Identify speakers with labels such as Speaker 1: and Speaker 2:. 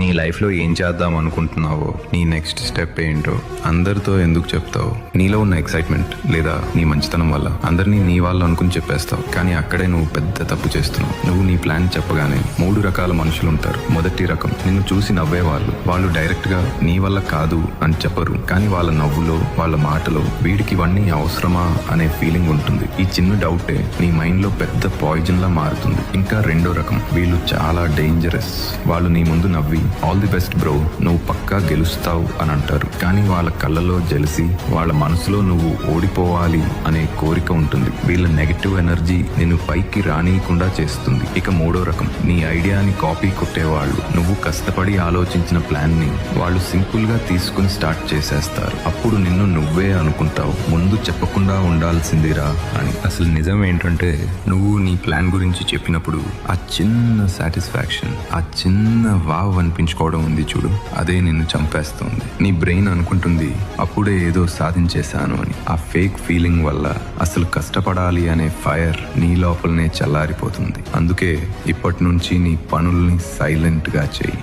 Speaker 1: నీ లైఫ్లో ఏం చేద్దాం అనుకుంటున్నావో, నీ నెక్స్ట్ స్టెప్ ఏంటో అందరితో ఎందుకు చెప్తావు? నీలో ఉన్న ఎక్సైట్మెంట్ లేదా నీ మంచితనం వల్ల అందరినీ నీ వాళ్ళు అనుకుని చెప్పేస్తావు. కానీ అక్కడే నువ్వు పెద్ద తప్పు చేస్తున్నావు. నువ్వు నీ ప్లాన్ చెప్పగానే 3 రకాల మనుషులు ఉంటారు. మొదటి రకం నిన్ను చూసి నవ్వేవాళ్ళు. వాళ్ళు డైరెక్ట్ గా నీ వల్ల కాదు అని చెప్పరు, కానీ వాళ్ళ నవ్వులో, వాళ్ళ మాటలో వీడికి ఇవన్నీ అవసరమా అనే ఫీలింగ్ ఉంటుంది. ఈ చిన్న డౌటే నీ మైండ్ లో పెద్ద పాయిజన్ లా మారుతుంది. ఇంకా రెండో రకం, వీళ్ళు చాలా డేంజరస్. వాళ్ళు నీ ముందు నవ్వి ఆల్ ది బెస్ట్ బ్రో, నువ్వు పక్కా గెలుస్తావు అని అంటారు. కానీ వాళ్ళ కళ్ళలో జెలసీ, వాళ్ళ మనసులో నువ్వు ఓడిపోవాలి అనే కోరిక ఉంటుంది. వీళ్ళ నెగటివ్ ఎనర్జీ నిన్ను పైకి రానియకుండా చేస్తుంది. ఇక మూడో రకం, నీ ఐడియాని కాపీ కొట్టేవాళ్ళు. నువ్వు కష్టపడి ఆలోచించిన ప్లాన్ ని వాళ్ళు సింపుల్ గా తీసుకుని స్టార్ట్ చేసేస్తారు. అప్పుడు నిన్ను నువ్వే అనుకుంటావు, ముందు చెప్పకుండా ఉండాల్సిందిరా అని. అసలు నిజం ఏంటంటే, నువ్వు నీ ప్లాన్ గురించి చెప్పినప్పుడు ఆ చిన్న సాటిస్ఫాక్షన్, ఆ చిన్న వావ్ అనిపించుకోవడం ఉంది చూడు, అదే నిన్ను చంపేస్తుంది. నీ బ్రెయిన్ అనుకుంటుంది అప్పుడే ఏదో సాధించేశాను అని. ఆ ఫేక్ ఫీలింగ్ వల్ల అసలు కష్టపడాలి అనే ఫైర్ నీ లోపలనే చల్లారిపోతుంది. అందుకే ఇప్పటి నుంచి నీ పనుల్ని సైలెంట్ గా చెయ్యి.